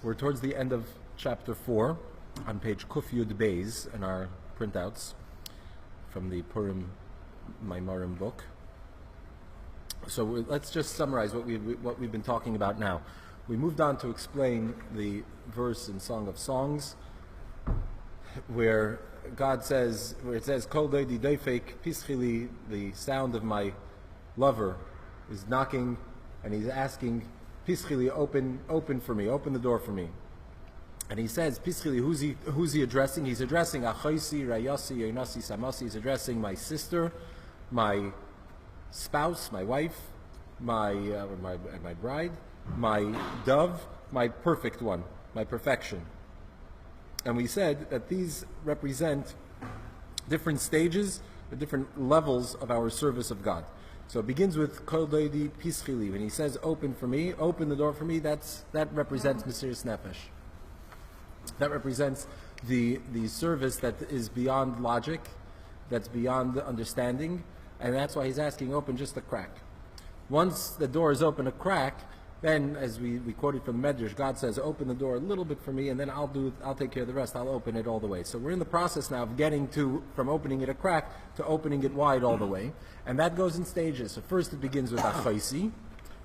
We're towards the end of chapter 4 on page Kuf Yud Beis in our printouts from the Purim Maimarim book. So let's just summarize what we've been talking about now. We moved on to explain the verse in Song of Songs where God says, where it says, Kol doidi doifek pischili, the sound of my lover is knocking and he's asking, Pischili, open for me, open the door for me. And he says, Pischili, who's he addressing? He's addressing Achoisi, Rayasi, Yoinasi, Samasi. He's addressing my sister, my spouse, my wife, my bride, my dove, my perfect one, my perfection. And we said that these represent different stages, or different levels of our service of God. So it begins with Kol doidi pischili. When he says, open for me, open the door for me, that represents Mesiras Nefesh. That represents the service that is beyond logic, that's beyond understanding, and that's why he's asking, open just a crack. Once the door is open a crack, then, as we quoted from the Medrash, God says, open the door a little bit for me, and then I'll take care of the rest. I'll open it all the way. So we're in the process now of getting from opening it a crack to opening it wide all the way. And that goes in stages. So first it begins with Achoisi,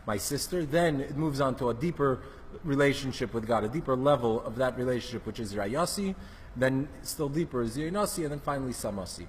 my sister. Then it moves on to a deeper relationship with God, a deeper level of that relationship, which is Rayasi. Then still deeper is Yoinasi, and then finally Samasi.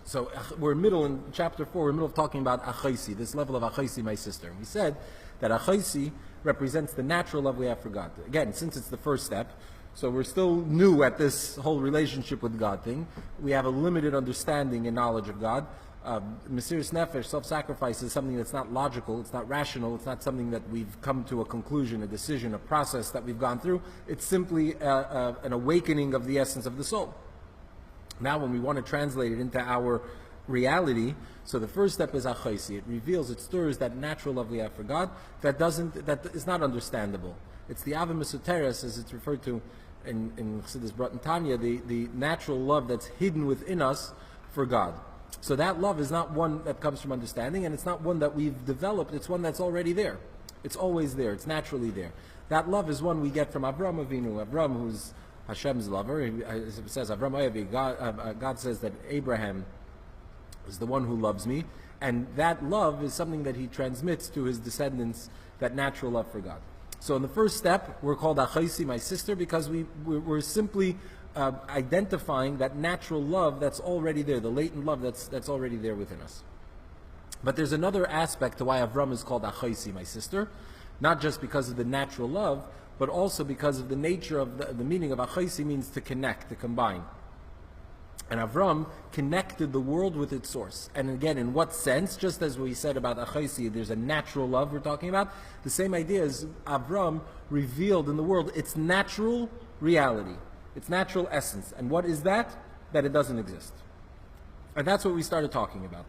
So we're in chapter 4, we're in the middle of talking about Achoisi, this level of Achoisi, my sister. And we said that Achoisi represents the natural love we have for God. Again, since it's the first step, so we're still new at this whole relationship with God thing. We have a limited understanding and knowledge of God. Mesiras Nefesh, self-sacrifice, is something that's not logical, it's not rational, it's not something that we've come to a conclusion, a decision, a process that we've gone through. It's simply an awakening of the essence of the soul. Now when we want to translate it into our reality, so the first step is Achoisi. It reveals, it stirs that natural love we have for God that is not understandable. It's the Ava Mesuteres, as it's referred to in Chassidus Brat and Tanya, the natural love that's hidden within us for God. So that love is not one that comes from understanding, and it's not one that we've developed, it's one that's already there. It's always there, it's naturally there. That love is one we get from Avram Avinu, Avram, who's Hashem's lover. As it says, Avram Oyevi, God says that Abraham is the one who loves me, and that love is something that he transmits to his descendants, that natural love for God. So in the first step, we're called Achoisi, my sister, because we're simply identifying that natural love that's already there, the latent love that's already there within us. But there's another aspect to why Avram is called Achoisi, my sister, not just because of the natural love, but also because of the nature of the meaning of Achoisi means to connect, to combine. And Avram connected the world with its source. And again, in what sense? Just as we said about Achoisi, there's a natural love we're talking about. The same idea is Avram revealed in the world its natural reality, its natural essence. And what is that? That it doesn't exist. And that's what we started talking about.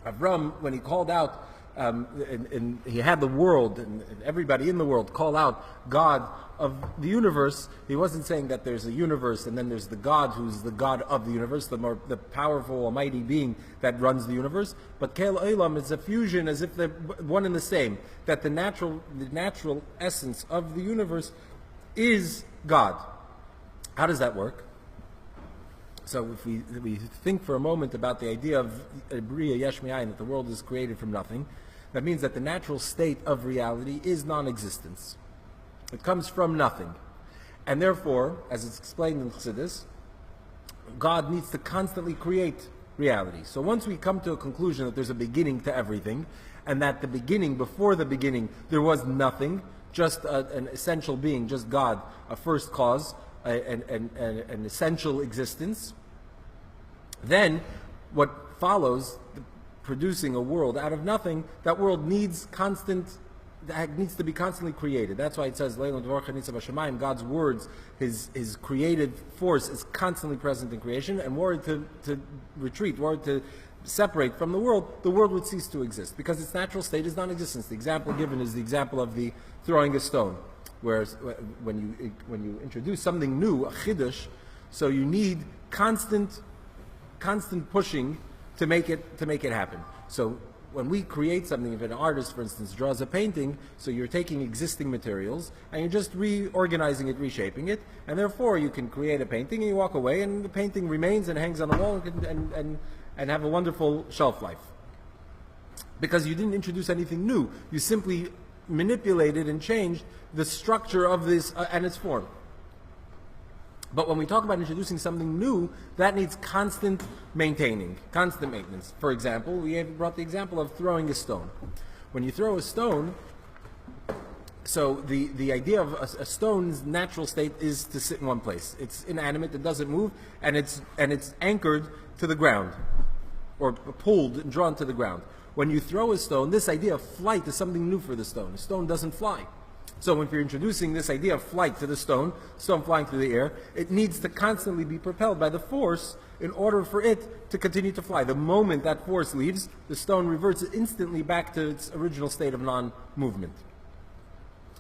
Avram, when he called out, and he had the world and everybody in the world call out God of the universe. He wasn't saying that there's a universe and then there's the God who's the God of the universe, the powerful, almighty being that runs the universe. But Kel Olam is a fusion, as if they're one and the same. That the natural essence of the universe is God. How does that work? So if we think for a moment about the idea of Bria Yesh Me'ayin, that the world is created from nothing, that means that the natural state of reality is non-existence. It comes from nothing. And therefore, as it's explained in Chassidus, God needs to constantly create reality. So once we come to a conclusion that there's a beginning to everything, and that the beginning, before the beginning, there was nothing, just an essential being, just God, a first cause, an essential existence, then what follows, producing a world out of nothing, that world needs to be constantly created. That's why it says, God's words, his creative force is constantly present in creation, and were it to retreat, were it to separate from the world would cease to exist, because its natural state is non-existence. The example given is the example of the throwing a stone. Whereas when you introduce something new, a chiddush, so you need constant pushing to make it happen. So when we create something, if an artist, for instance, draws a painting, so you're taking existing materials and you're just reorganizing it, reshaping it, and therefore you can create a painting and you walk away and the painting remains and hangs on the wall and have a wonderful shelf life. Because you didn't introduce anything new. You simply manipulated and changed the structure of this and its form. But when we talk about introducing something new, that needs constant maintaining, constant maintenance. For example, we have brought the example of throwing a stone. When you throw a stone, so the idea of a stone's natural state is to sit in one place. It's inanimate, it doesn't move, and it's anchored to the ground, or pulled and drawn to the ground. When you throw a stone, this idea of flight is something new for the stone. A stone doesn't fly. So if you're introducing this idea of flight to the stone flying through the air, it needs to constantly be propelled by the force in order for it to continue to fly. The moment that force leaves, the stone reverts instantly back to its original state of non-movement.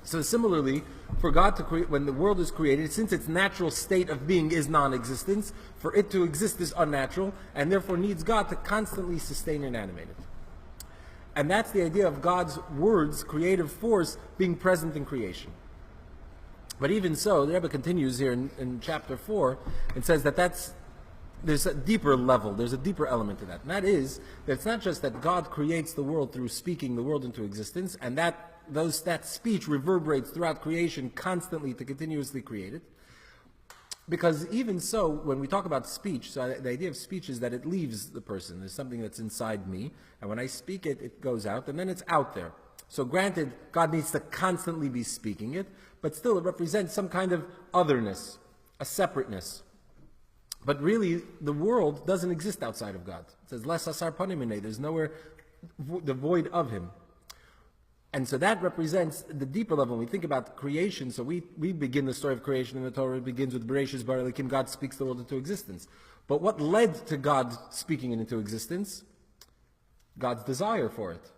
So similarly, for God to create, when the world is created, since its natural state of being is non-existence, for it to exist is unnatural, and therefore needs God to constantly sustain and animate it. And that's the idea of God's words, creative force, being present in creation. But even so, the Rebbe continues here in chapter 4 and says that there's a deeper level, there's a deeper element to that. And that is, that it's not just that God creates the world through speaking the world into existence, and that speech reverberates throughout creation constantly to continuously create it. Because even so, when we talk about speech, so the idea of speech is that it leaves the person. There's something that's inside me, and when I speak it, it goes out, and then it's out there. So granted, God needs to constantly be speaking it, but still it represents some kind of otherness, a separateness. But really, the world doesn't exist outside of God. It says, "Les asar panim minei," there's nowhere devoid of Him. And so that represents the deeper level. When we think about creation, so we begin the story of creation in the Torah. It begins with Bereshis bara Elokim, God speaks the world into existence. But what led to God speaking it into existence? God's desire for it.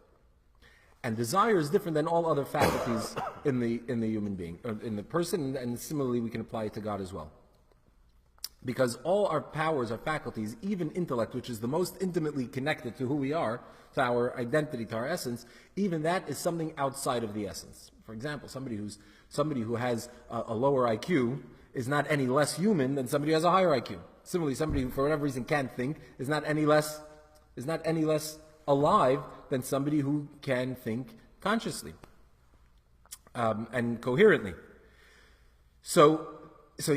And desire is different than all other faculties in the human being, or in the person, and similarly we can apply it to God as well. Because all our powers, our faculties, even intellect, which is the most intimately connected to who we are, to our identity, to our essence, even that is something outside of the essence. For example, somebody who has a lower IQ is not any less human than somebody who has a higher IQ. Similarly, somebody who for whatever reason can't think is not any less alive than somebody who can think consciously and coherently. So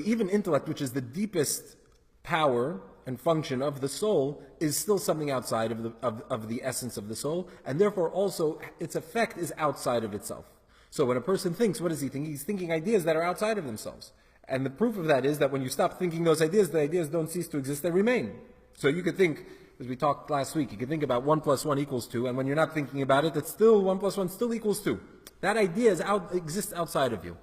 even intellect, which is the deepest power and function of the soul, is still something outside of the essence of the soul, and therefore also its effect is outside of itself. So when a person thinks, what is he thinking? He's thinking ideas that are outside of themselves. And the proof of that is that when you stop thinking those ideas, the ideas don't cease to exist, they remain. So you could think, as we talked last week, you could think about 1 + 1 = 2, and when you're not thinking about it, it's still 1 + 1 still equals 2. That idea exists outside of you.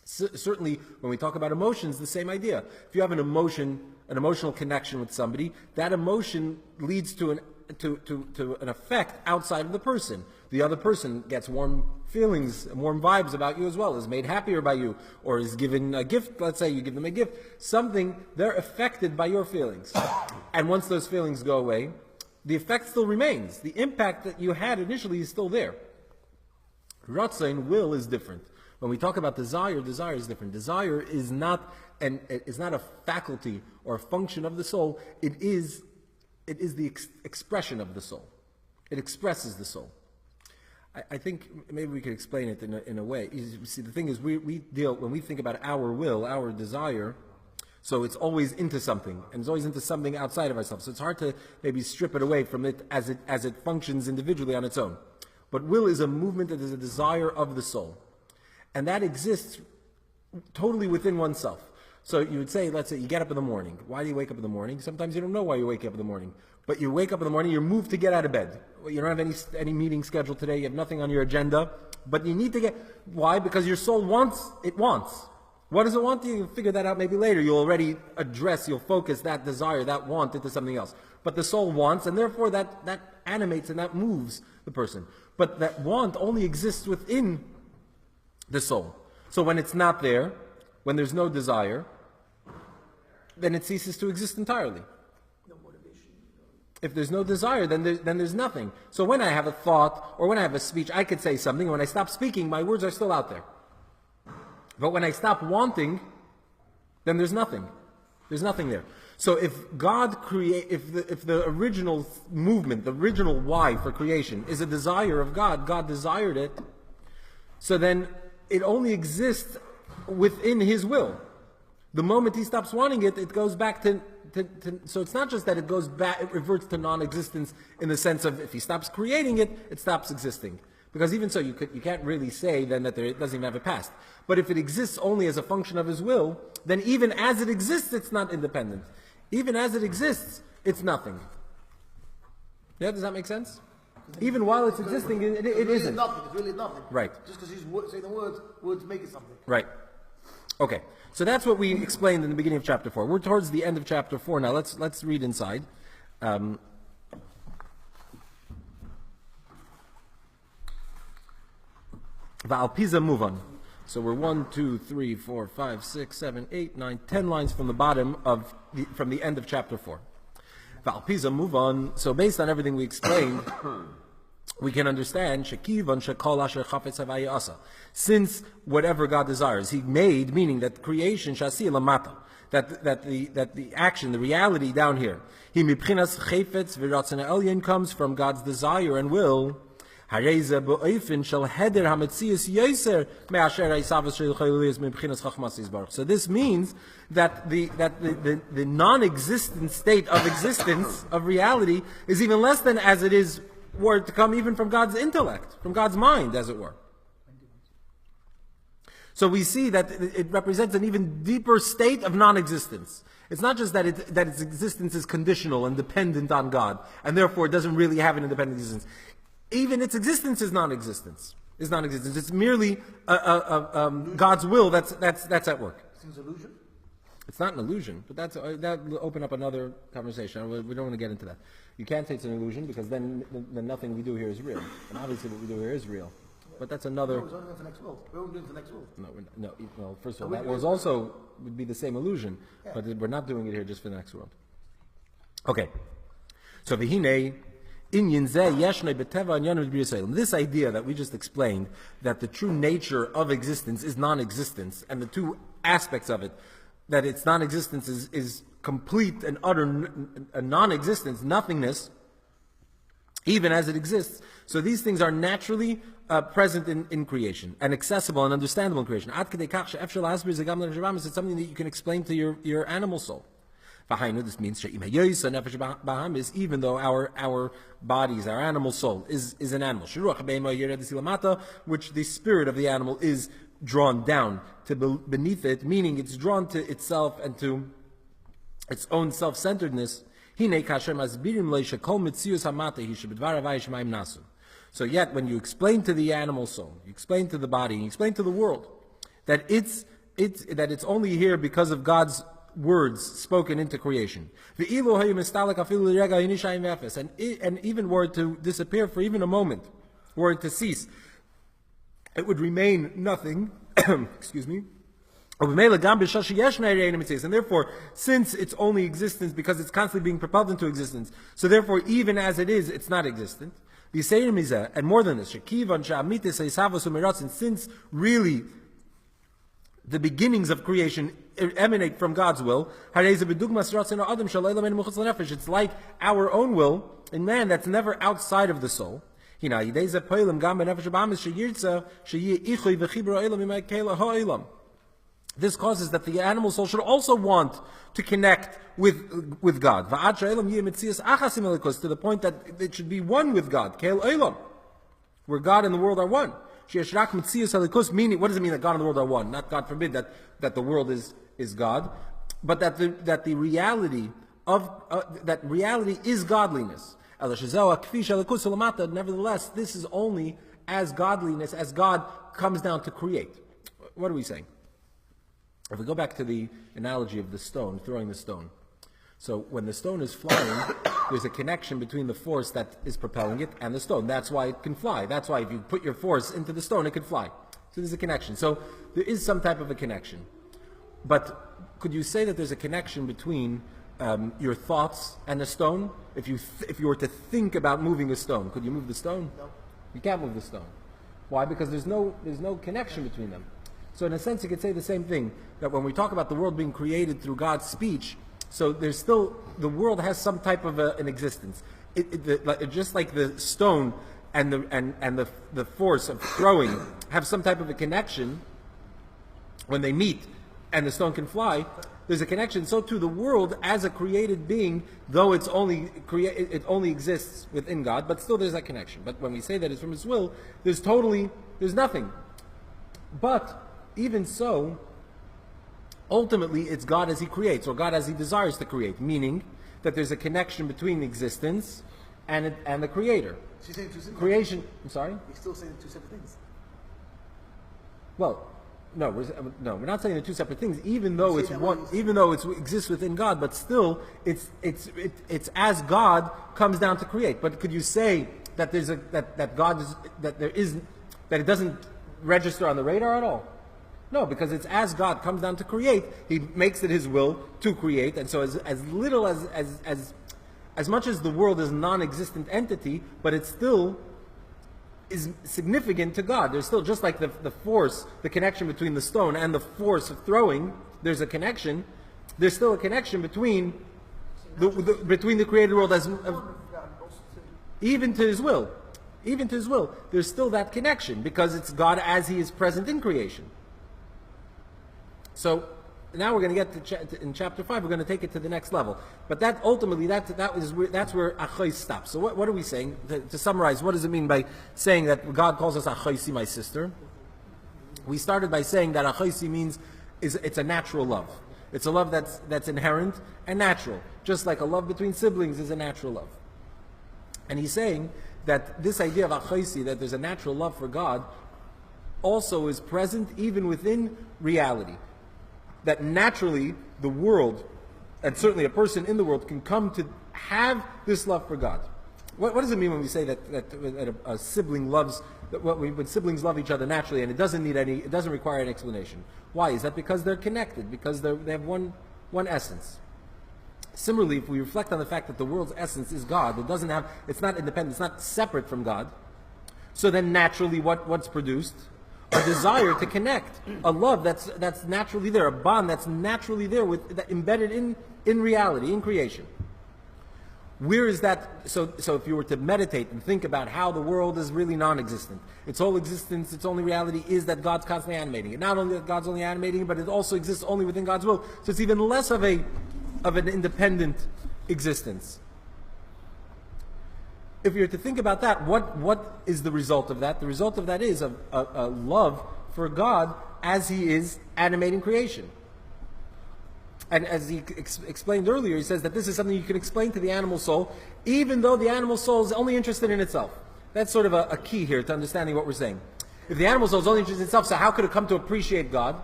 Certainly, when we talk about emotions, the same idea. If you have an emotional connection with somebody, that emotion leads to an effect outside of the person. The other person gets warm feelings, warm vibes about you as well, is made happier by you, or is given a gift. Let's say you give them a gift, something, they're affected by your feelings. And once those feelings go away, the effect still remains. The impact that you had initially is still there. Ratzain, will, is different. When we talk about desire, desire is different. Desire is not a faculty or a function of the soul. It is the expression of the soul. It expresses the soul. I think maybe we could explain it in a way. You see, the thing is, we deal, when we think about our will, our desire, so it's always into something, and it's always into something outside of ourselves. So it's hard to maybe strip it away from it as it functions individually on its own. But will is a movement that is a desire of the soul. And that exists totally within oneself. So you would say, let's say you get up in the morning. Why do you wake up in the morning? Sometimes you don't know why you wake up in the morning. But you wake up in the morning, you're moved to get out of bed. You don't have any meeting scheduled today, you have nothing on your agenda. But you need to get, why? Because your soul wants. What does it want? You'll figure that out maybe later. You'll focus that desire, that want into something else. But the soul wants, and therefore that animates and that moves the person. But that want only exists within the soul. So when it's not there, when there's no desire, then it ceases to exist entirely. No motivation. If there's no desire, then there's nothing. So when I have a thought or when I have a speech, I could say something. When I stop speaking, my words are still out there. But when I stop wanting, then there's nothing. There's nothing there. So if God if the original movement, the original why for creation is a desire of God, God desired it, so then it only exists within His will. The moment He stops wanting it, it goes back to so it's not just that it goes back, it reverts to non-existence in the sense of if He stops creating it, it stops existing. Because even so, you can't really say then that it doesn't even have a past. But if it exists only as a function of His will, then even as it exists, it's not independent. Even as it exists, it's nothing. Yeah, does that make sense? Even while it's existing, it isn't. Nothing. It's really nothing. Right. Just because He's saying the words make it something. Right. Okay. So that's what we explained in the beginning of chapter 4. We're towards the end of chapter 4 now. Let's read inside. Va'alpiza move on. So we're 1, 2, 3, 4, 5, 6, 7, 8, 9, 10 lines from the bottom from the end of chapter 4. Va'alpiza move on. So based on everything we explained, we can understand since whatever God desires, He made, meaning that creation shasi lamata, that the action, the reality down here, He mibchinas chayfetz v'ratzon elyon comes from God's desire and will. So this means that the non-existent state of existence, of reality, is even less than as it is were to come even from God's intellect, from God's mind, as it were. So we see that it represents an even deeper state of non-existence. It's not just that its existence is conditional and dependent on God, and therefore it doesn't really have an independent existence. Even its existence is non-existence. It's merely God's will that's at work. It's an illusion. It's not an illusion, but that will open up another conversation. We don't want to get into that. You can't say it's an illusion because then nothing we do here is real, and obviously what we do here is real. But that's another. No, it's only for the next world. We're only doing for the next world. No. Well, first of all, that was also would be the same illusion, but we're not doing it here just for the next world. Okay, so v'hinei. This idea that we just explained, that the true nature of existence is non-existence, and the two aspects of it, that its non-existence is complete and utter non-existence, nothingness, even as it exists. So these things are naturally present in creation, and accessible and understandable in creation. It's something that you can explain to your animal soul. This means even though our bodies, our animal soul is an animal, which the spirit of the animal is drawn down to beneath it, meaning it's drawn to itself and to its own self-centeredness. So yet when you explain to the animal soul, you explain to the body, you explain to the world that it's only here because of God's words spoken into creation. And even were it to disappear for even a moment, were it to cease, it would remain nothing. Excuse me. And therefore, since it's only existence because it's constantly being propelled into existence, so therefore even as it is, it's not existent. And more than this, since really the beginnings of creation emanate from God's will, it's like our own will in man that's never outside of the soul. This causes that the animal soul should also want to connect with God, to the point that it should be one with God, where God and the world are one. Meaning, what does it mean that God and the world are one? Not, God forbid, that the world is God, but that the reality of that reality is godliness. Nevertheless, this is only as godliness as God comes down to create. What are we saying? If we go back to the analogy of the stone, throwing the stone. So when the stone is flying, there's a connection between the force that is propelling it and the stone. That's why it can fly. That's why if you put your force into the stone, it can fly. So there's a connection. So there is some type of a connection. But could you say that there's a connection between your thoughts and a stone? If you were to think about moving a stone, could you move the stone? No. You can't move the stone. Why? Because there's no connection between them. So in a sense, you could say the same thing, that when we talk about the world being created through God's speech, so there's still, the world has some type of an existence. Just like the stone and the force of throwing have some type of a connection when they meet and the stone can fly, there's a connection. So too, the world as a created being, though it only exists within God, but still there's that connection. But when we say that it's from His will, there's nothing. But even so, ultimately it's God as He creates, or God as He desires to create, meaning that there's a connection between existence and the Creator. She's saying two separate Creation. I'm sorry. You're still saying two separate things. Well, no, we're not saying they're two separate things. Even though You it's say that one, when you even though it exists within God, but still, it's as God comes down to create. But could you say that that it doesn't register on the radar at all? No, because it's as God comes down to create, He makes it His will to create, and so as much as the world is a non-existent entity, but it still is significant to God. There's still, just like the force, the connection between the stone and the force of throwing, there's a connection. There's still a connection between the created world even to His will. Even to His will, there's still that connection, because it's God as He is present in creation. So now we're going to get in chapter 5. We're going to take it to the next level. But that ultimately, that's where Achai stops. So what are we saying? To summarize, what does it mean by saying that God calls us Achaisi, my sister? We started by saying that Achaisi means it's a natural love. It's a love that's inherent and natural, just like a love between siblings is a natural love. And he's saying that this idea of Achaisi, that there's a natural love for God, also is present even within reality. That naturally the world, and certainly a person in the world, can come to have this love for God. What does it mean when we say that a sibling loves, when siblings love each other naturally, and it doesn't require an explanation? Why? Is that because they're connected, because they have one essence? Similarly, if we reflect on the fact that the world's essence is God, it's not independent, it's not separate from God, so then naturally what's produced? A desire to connect, a love that's naturally there, a bond that's naturally there, embedded in reality, in creation. Where is that? So if you were to meditate and think about how the world is really non-existent, its whole existence, its only reality is that God's constantly animating it. Not only that God's only animating it, but it also exists only within God's will. So it's even less of an independent existence. If you're to think about that, what is the result of that? The result of that is a love for God as He is animating creation. And as he explained earlier, he says that this is something you can explain to the animal soul, even though the animal soul is only interested in itself. That's sort of a key here to understanding what we're saying. If the animal soul is only interested in itself, so how could it come to appreciate God?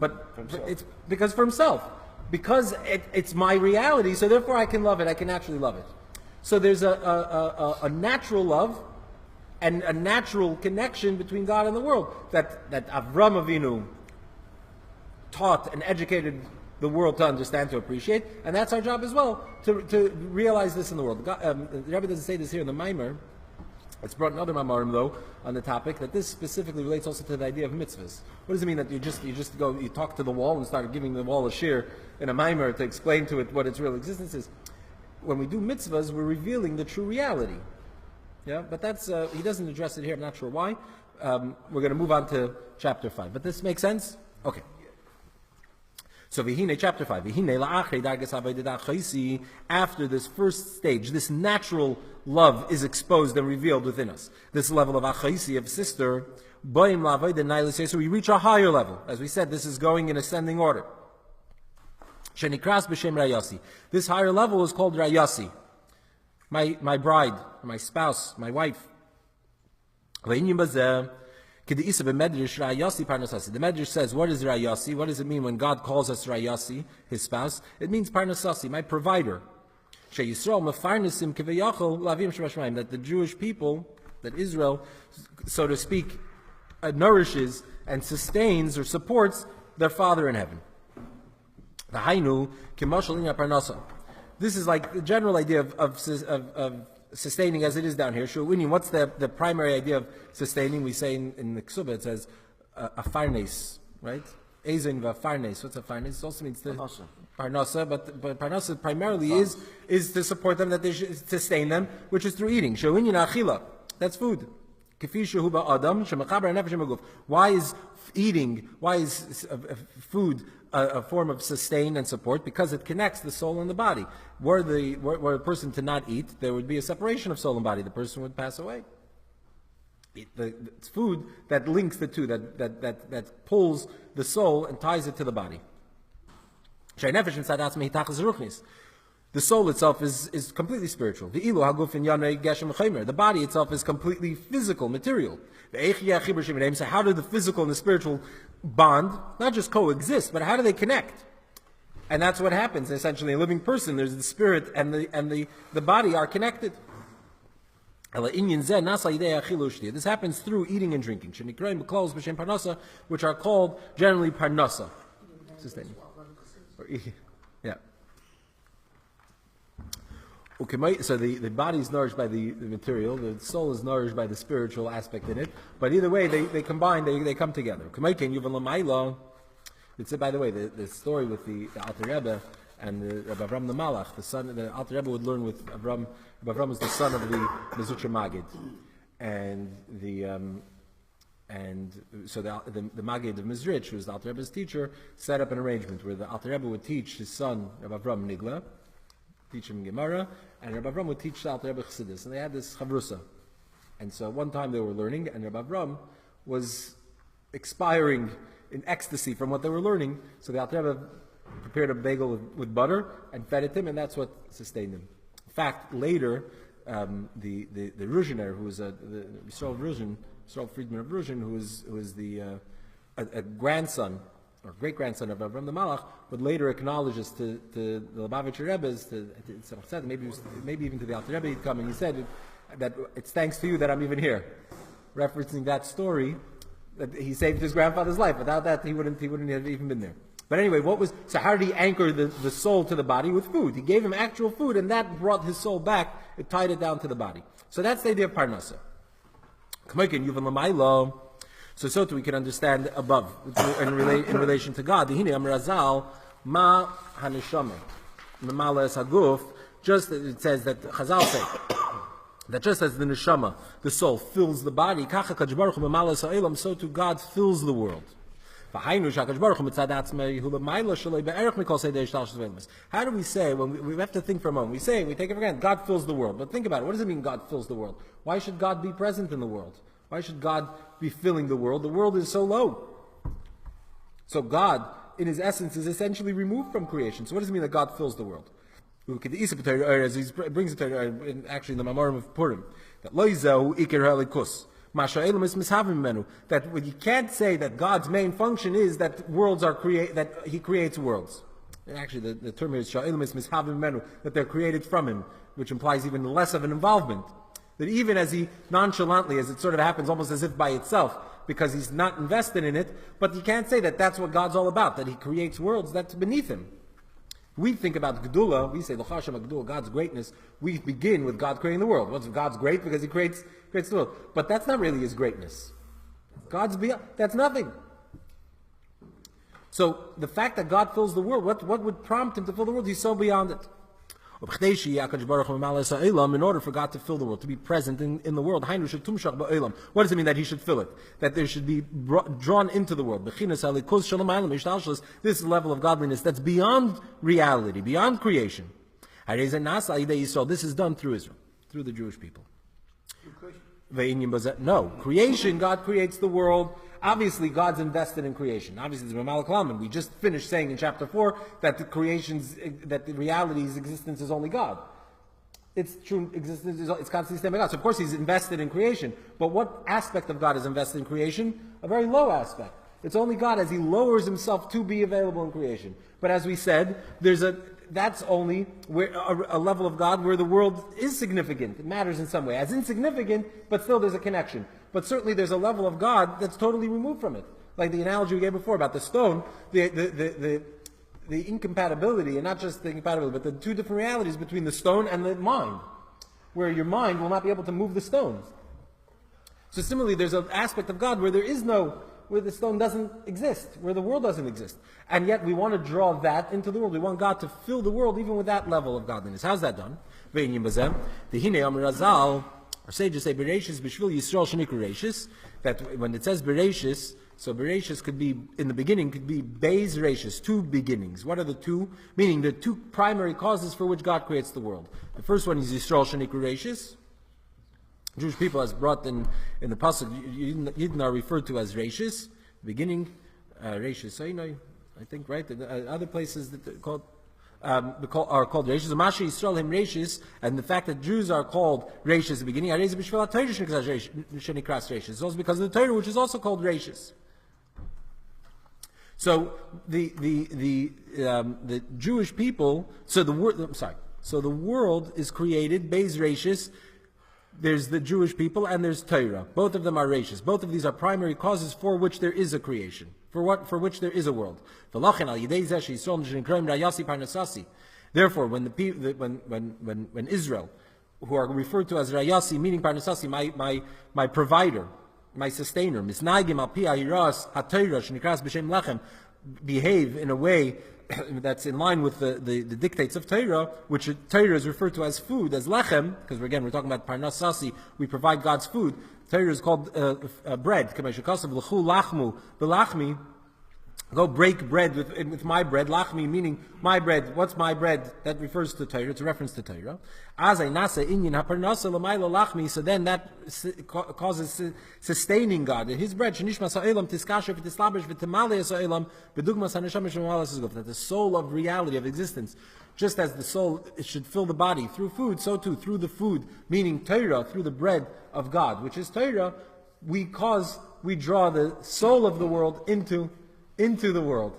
But it's because for himself. Because it's my reality, so therefore I can love it, I can naturally love it. So there's a natural love and a natural connection between God and the world that Avram Avinu taught and educated the world to understand, to appreciate, and that's our job as well, to realize this in the world. The Rebbe doesn't say this here in the Maimer. It's brought in other Maimarim though on the topic that this specifically relates also to the idea of mitzvahs. What does it mean that you talk to the wall and start giving the wall a shir in a Maimer to explain to it what its real existence is? When we do mitzvahs, we're revealing the true reality. Yeah, but that's he doesn't address it here. I'm not sure why. We're going to move on to chapter 5. But this makes sense? Okay. So Vihine, chapter 5. After this first stage, this natural love is exposed and revealed within us. This level of achaisi, of sister, so we reach a higher level. As we said, this is going in ascending order. Shenikras b'shem rayasi. This higher level is called rayasi. My bride, my spouse, my wife. The Medrash says, what is Rayasi? What does it mean when God calls us Rayasi, His spouse? It means Parnasasi, my provider. That the Jewish people, that Israel, so to speak, nourishes and sustains or supports their Father in heaven. The Hainu Kimoshal Inya Parnasa. This is like the general idea of sustaining as it is down here. Shu'unin, what's the primary idea of sustaining? We say in the Ksuba, it says a farnes, right? Ezen va farnes. What's a farnes? It also means the parnasa, but parnasa primarily is to support them, that they should sustain them, which is through eating. Shu'unin achila. That's food. Why is eating, why is food a form of sustain and support? Because it connects the soul and the body. Were a person to not eat, there would be a separation of soul and body. The person would pass away. It's food that links the two, that pulls the soul and ties it to the body. The soul itself is completely spiritual. The body itself is completely physical, material. So how do the physical and the spiritual bond? Not just coexist, but how do they connect? And that's what happens essentially. A living person, there's the spirit and the body are connected. This happens through eating and drinking, which are called generally parnasa. Sustaining. Yeah. So the body is nourished by the material, the soul is nourished by the spiritual aspect in it, but either way they combine, they come together. It's, by the way, the story with the Alter Rebbe and the Rabbi Avram the Malach, the Alter Rebbe would learn with Avram. Rabbi Avram was the son of the Zutra Magid, and so the Magid of Mizrich, who was the Alter Rebbe's teacher, set up an arrangement where the Alter Rebbe would teach his son Rabbi Avram Nigla, teach him Gemara, and Rabbi Avram would teach the Alter Rebbe Chassidus, and they had this chavrusa. And so one time they were learning, and Rabbi Avram was expiring in ecstasy from what they were learning, so the Alter Rebbe prepared a bagel with butter and fed it him, and that's what sustained him. In fact, later, the Ruzhiner, who was the Yisrael Friedman of Ruzhin, who was a grandson or great-grandson of Avram the Malach, would later acknowledge this to the Lubavitcher Rebbe's, maybe even to the Alter Rebbe. He'd come and he said that it's thanks to you that I'm even here, referencing that story that he saved his grandfather's life. Without that, he wouldn't have even been there. But anyway, so how did he anchor the soul to the body? With food. He gave him actual food, and that brought his soul back. It tied it down to the body. So that's the idea of parnasa. So too we can understand above in relation to God. Just it says that Chazal say that just as the neshama, the soul, fills the body, so too God fills the world. How do we say, when we have to think for a moment, we take it for granted, God fills the world. But think about it, what does it mean God fills the world? Why should God be present in the world? Why should God be filling the world? The world is so low. So God, in his essence, is essentially removed from creation. So what does it mean that God fills the world? As he brings it actually in the Mamarim of Purim, that that you can't say that God's main function is that worlds are that he creates worlds. And actually, the term here is that they're created from him, which implies even less of an involvement. That even as he nonchalantly, as it sort of happens almost as if by itself, because he's not invested in it, but you can't say that that's what God's all about, that he creates worlds that's beneath him. We think about Gedula, we say, God's greatness, we begin with God creating the world. What's God's great? Because he creates the world. But that's not really his greatness. God's beyond, that's nothing. So the fact that God fills the world, what would prompt him to fill the world? He's so beyond it. In order for God to fill the world, to be present in the world, what does it mean that he should fill it? That there should be drawn into the world. This level of godliness that's beyond reality, beyond creation. This is done through Israel, through the Jewish people. No, creation, God creates the world. Obviously, God's invested in creation. Obviously, it's Ramal Kalaman. We just finished saying in chapter 4 that the reality's existence is only God. Its true existence it's constantly staying by God. So of course He's invested in creation. But what aspect of God is invested in creation? A very low aspect. It's only God as He lowers Himself to be available in creation. But as we said, that's only a level of God where the world is significant. It matters in some way. As insignificant, but still there's a connection. But certainly there's a level of God that's totally removed from it. Like the analogy we gave before about the stone, the the incompatibility, and not just the incompatibility, but the two different realities between the stone and the mind, where your mind will not be able to move the stones. So similarly, there's an aspect of God where where the stone doesn't exist, where the world doesn't exist. And yet we want to draw that into the world. We want God to fill the world even with that level of godliness. How's that done? Our sages say Bereshis B'Shvil Yisrael Sheniku Reishis, that when it says Bereshis, so Bereshis could be, in the beginning, could be Beis Reishis, two beginnings. What are the two? Meaning the two primary causes for which God creates the world. The first one is Yisrael Sheniku Reishis. Jewish people, as brought in the pasuk, Yidden are referred to as Reishis, beginning, Reishis. So I think, right? Other places that are called Reishis. Amashi Yisrael Him Reishis, and the fact that Jews are called Reishis at the beginning, it's also because of the Torah, which is also called Reishis. So the Jewish people, so the world is created Beis Reishis. There's the Jewish people and there's Torah. Both of them are Reishis. Both of these are primary causes for which there is a creation, for which there is a world. Therefore, when Israel, who are referred to as Rayasi, meaning Parnasasi, my provider, my sustainer, behave in a way that's in line with the dictates of Torah, which Torah is referred to as food, as lechem, because we're talking about parnasasi, we provide God's food. Torah is called bread. Go break bread with my bread. Lachmi meaning my bread. What's my bread? That refers to Torah. It's a reference to Torah. So then that causes sustaining God. His bread. That the soul of reality, of existence, just as the soul should fill the body through food, so too through the food, meaning Torah, through the bread of God, which is Torah, we draw the soul of the world into the world.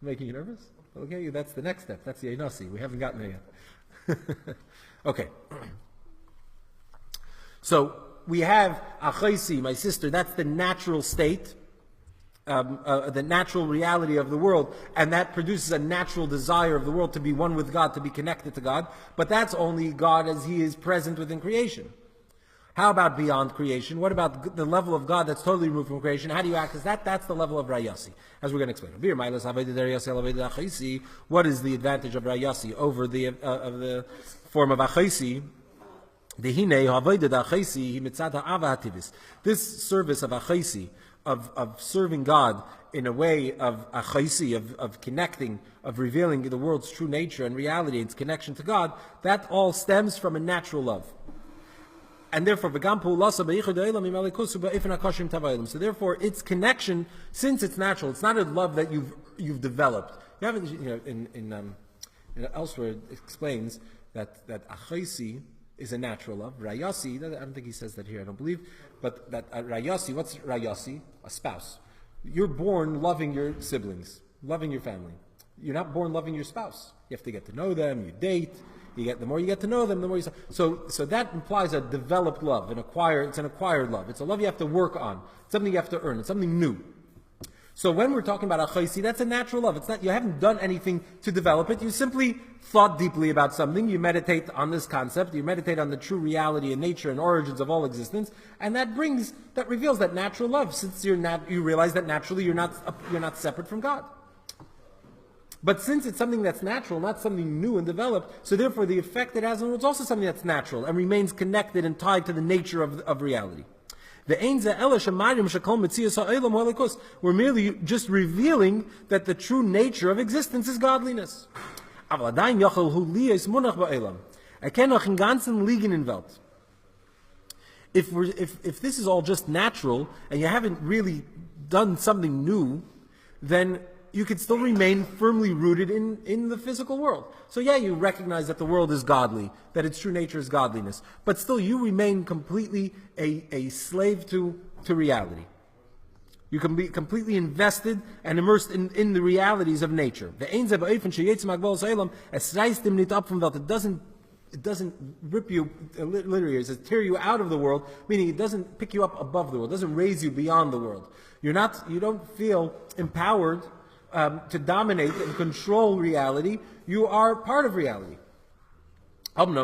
Making you nervous? Okay, that's the next step. That's the Einasi. We haven't gotten there yet. Okay. So we have Achaisi, my sister. That's the natural state, the natural reality of the world, and that produces a natural desire of the world to be one with God, to be connected to God. But that's only God as He is present within creation. How about beyond creation? What about the level of God that's totally removed from creation? How do you access that? That's the level of Rayasi, as we're going to explain. What is the advantage of Rayasi over the form of Achaisi? This service of Achaisi, of serving God in a way of Achaisi, of connecting, of revealing the world's true nature and reality, its connection to God, that all stems from a natural love. And therefore, so therefore, its connection, since it's natural, it's not a love that you've developed. You haven't, elsewhere it explains that Achaisi is a natural love. Rayasi, I don't think he says that here, I don't believe, but that Rayasi, what's Rayasi? A spouse. You're born loving your siblings, loving your family. You're not born loving your spouse. You have to get to know them, you date. The more you get to know them, the more you... So that implies a developed love, it's an acquired love. It's a love you have to work on. It's something you have to earn. It's something new. So when we're talking about Achaisi, that's a natural love. It's not, you haven't done anything to develop it. You simply thought deeply about something. You meditate on this concept. You meditate on the true reality and nature and origins of all existence. And that reveals that natural love, since you realize that naturally you're not separate from God. But since it's something that's natural, not something new and developed, so therefore the effect it has on it is also something that's natural and remains connected and tied to the nature of reality. We're merely just revealing that the true nature of existence is godliness. If this is all just natural and you haven't really done something new, then you could still remain firmly rooted in the physical world. So yeah, you recognize that the world is godly, that its true nature is godliness, but still you remain completely a slave to reality. You can be completely invested and immersed in the realities of nature. It doesn't rip you, literally, it says tear you out of the world, meaning it doesn't pick you up above the world, it doesn't raise you beyond the world. You don't feel empowered to dominate and control reality, you are part of reality. In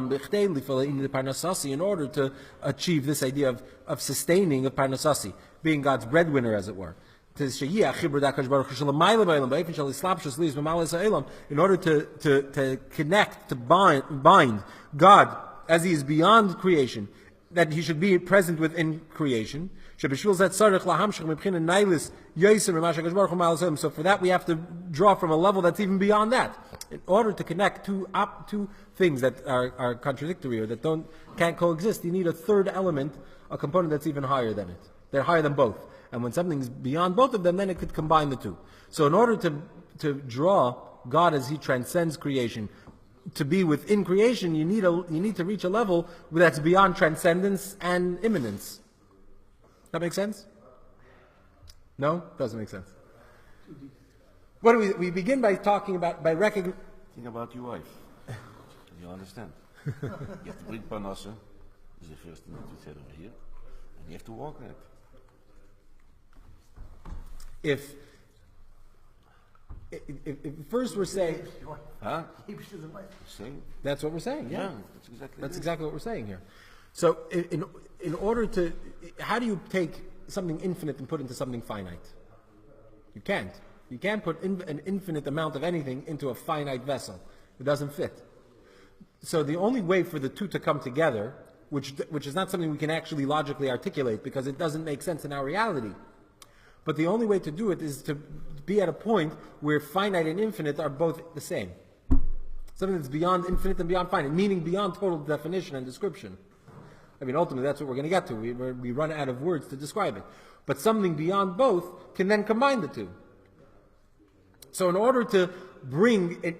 order to achieve this idea of sustaining of Parnasasi, being God's breadwinner, as it were. In order to connect, to bind God as He is beyond creation, that He should be present within creation. So for that we have to draw from a level that's even beyond that. In order to connect two things that are contradictory or that can't coexist, you need a third element, a component that's even higher than it. They're higher than both. And when something's beyond both of them, then it could combine the two. So in order to draw God as He transcends creation, to be within creation, you need to reach a level that's beyond transcendence and immanence. That make sense? No? Doesn't make sense. What do we begin by talking about, by recognizing... Think about your wife. You'll understand. You have to bring Parnassa, is the first thing that we said over here, and you have to walk that. If first we're saying... Huh? Same. That's what we're saying, yeah. That's exactly what we're saying here. So in order to... How do you take something infinite and put into something finite? You can't. You can't put an infinite amount of anything into a finite vessel. It doesn't fit. So the only way for the two to come together, which is not something we can actually logically articulate because it doesn't make sense in our reality, but the only way to do it is to be at a point where finite and infinite are both the same. Something that's beyond infinite and beyond finite, meaning beyond total definition and description. I mean, ultimately, that's what we're going to get to. We run out of words to describe it. But something beyond both can then combine the two. So in order to bring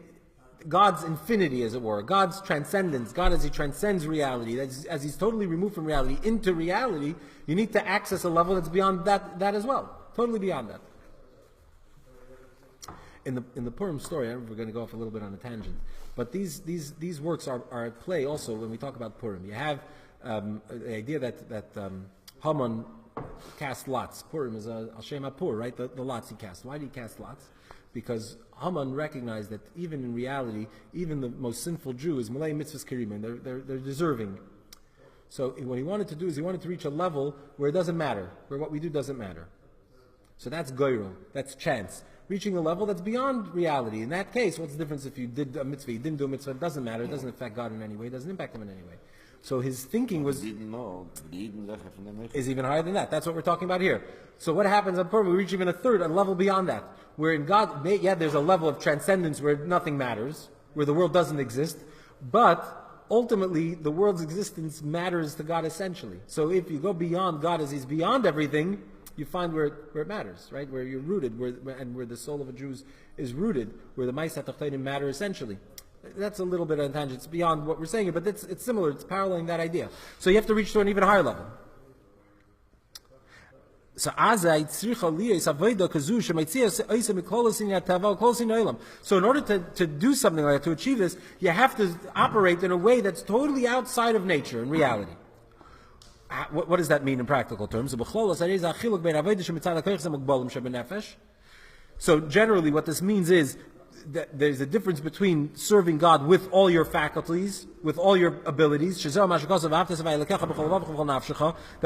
God's infinity, as it were, God's transcendence, God as He transcends reality, as He's totally removed from reality into reality, you need to access a level that's beyond that as well. Totally beyond that. In the Purim story, we're going to go off a little bit on a tangent, but these works are at play also when we talk about Purim. You have the idea that Haman cast lots. Purim is Al Shem HaPur, right? The lots he cast. Why did he cast lots? Because Haman recognized that even in reality, even the most sinful Jew is Malay Mitzvahs Kirim, they're deserving. So what he wanted to do is he wanted to reach a level where it doesn't matter, where what we do doesn't matter. So that's goyrel, that's chance. Reaching a level that's beyond reality. In that case, what's the difference if you did a mitzvah, you didn't do a mitzvah? It doesn't matter, it doesn't affect God in any way, it doesn't impact Him in any way. So his thinking was... is even higher than that. That's what we're talking about here. So what happens on Purim? We reach even a level beyond that. Where in God, there's a level of transcendence where nothing matters, where the world doesn't exist, but ultimately the world's existence matters to God essentially. So if you go beyond God as He's beyond everything, you find where it matters, right? Where you're rooted, where the soul of a Jew is rooted, where the Ma'aseh Tachteinim matter essentially. That's a little bit of a tangent. It's beyond what we're saying here, but it's similar. It's paralleling that idea. So you have to reach to an even higher level. So in order to do something like that, to achieve this, you have to operate in a way that's totally outside of nature and reality. What does that mean in practical terms? So generally what this means is that there's a difference between serving God with all your faculties, with all your abilities, that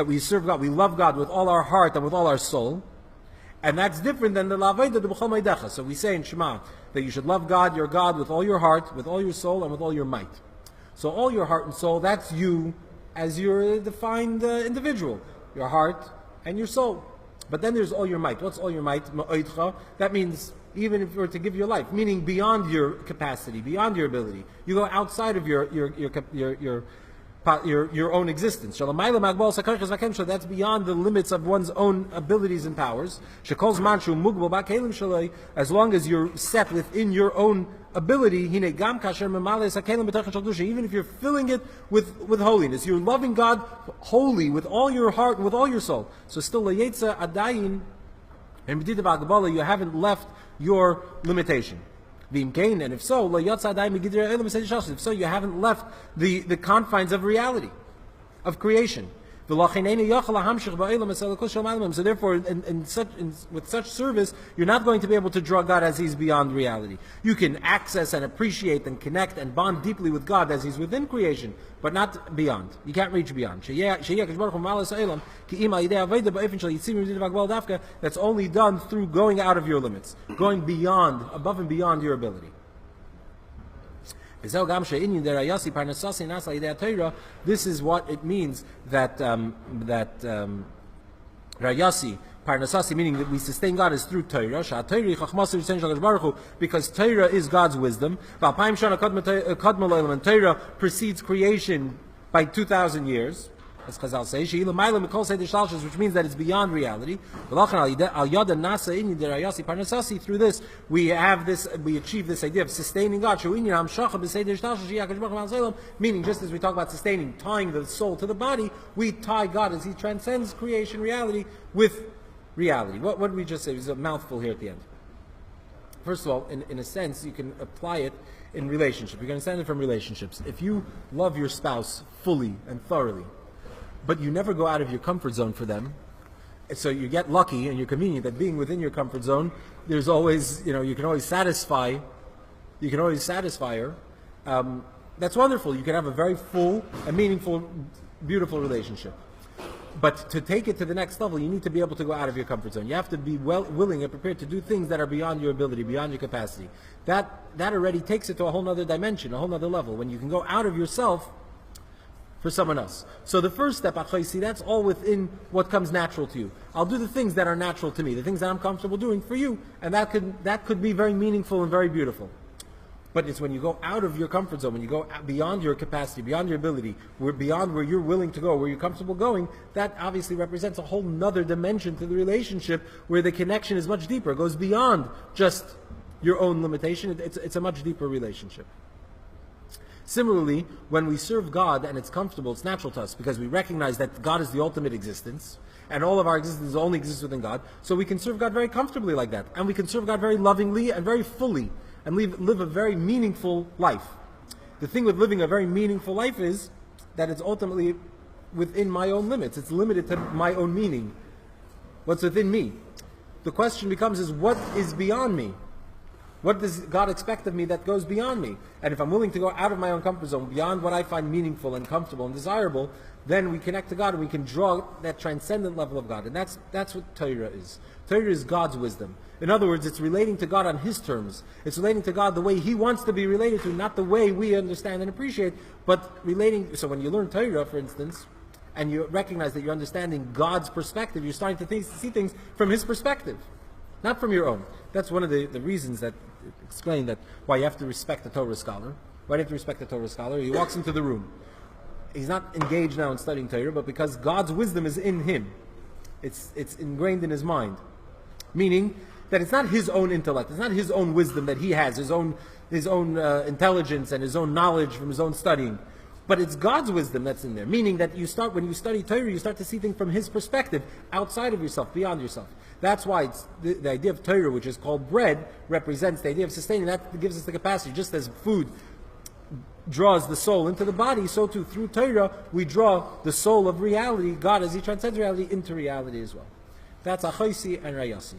we serve God, we love God with all our heart and with all our soul, and that's different than the lavayda de b'chol meidecha. So we say in Shema that you should love God, your God, with all your heart, with all your soul, and with all your might. So all your heart and soul, that's you as your defined individual, your heart and your soul. But then there's all your might. What's all your might? That means even if you were to give your life, meaning beyond your capacity, beyond your ability, you go outside of your own existence. So that's beyond the limits of one's own abilities and powers. As long as you're set within your own ability, even if you're filling it with holiness, you're loving God wholly with all your heart and with all your soul. So still, you haven't left your limitation. And if so, you haven't left the confines of reality, of creation. So therefore, with such service, you're not going to be able to draw God as He's beyond reality. You can access and appreciate and connect and bond deeply with God as He's within creation, but not beyond. You can't reach beyond. That's only done through going out of your limits, going beyond, above and beyond your ability. This is what it means that Rayasi, Parnasasi, meaning that we sustain God is through Torah, because Torah is God's wisdom. And Torah precedes creation by 2,000 years. As Chazal say, which means that it's beyond reality. Through this, we achieve this idea of sustaining God. Meaning, just as we talk about sustaining, tying the soul to the body, we tie God as He transcends creation reality with reality. What did we just say? There's a mouthful here at the end. First of all, in a sense, you can apply it in relationship. You can understand it from relationships. If you love your spouse fully and thoroughly, but you never go out of your comfort zone for them, so you get lucky and you're convenient that being within your comfort zone, there's always, you can always satisfy her. That's wonderful. You can have a very full and meaningful, beautiful relationship. But to take it to the next level, you need to be able to go out of your comfort zone. You have to be willing and prepared to do things that are beyond your ability, beyond your capacity. That already takes it to a whole other dimension, a whole other level, when you can go out of yourself for someone else. So the first step, that's all within what comes natural to you. I'll do the things that are natural to me, the things that I'm comfortable doing for you, and that could be very meaningful and very beautiful. But it's when you go out of your comfort zone, when you go beyond your capacity, beyond your ability, beyond where you're willing to go, where you're comfortable going, that obviously represents a whole nother dimension to the relationship where the connection is much deeper. It goes beyond just your own limitation. It's a much deeper relationship. Similarly, when we serve God and it's comfortable, it's natural to us because we recognize that God is the ultimate existence and all of our existence only exists within God. So we can serve God very comfortably like that. And we can serve God very lovingly and very fully and live a very meaningful life. The thing with living a very meaningful life is that it's ultimately within my own limits. It's limited to my own meaning. What's within me? The question becomes is what is beyond me? What does God expect of me that goes beyond me? And if I'm willing to go out of my own comfort zone, beyond what I find meaningful and comfortable and desirable, then we connect to God and we can draw that transcendent level of God. And that's what Torah is. Torah is God's wisdom. In other words, it's relating to God on His terms. It's relating to God the way He wants to be related to, not the way we understand and appreciate, but relating. So when you learn Torah, for instance, and you recognize that you're understanding God's perspective, you're starting to see things from His perspective, not from your own. That's one of the reasons that explain that why you have to respect a Torah scholar. Why do you have to respect a Torah scholar? He walks into the room. He's not engaged now in studying Torah, but because God's wisdom is in him. It's ingrained in his mind. Meaning that it's not his own intellect, it's not his own wisdom that he has, his own intelligence and his own knowledge from his own studying. But it's God's wisdom that's in there. Meaning that when you study Torah, you start to see things from His perspective, outside of yourself, beyond yourself. That's why it's the idea of Torah, which is called bread, represents the idea of sustaining. That gives us the capacity. Just as food draws the soul into the body, so too through Torah we draw the soul of reality, God as He transcends reality, into reality as well. That's Achoisi and Rayasi.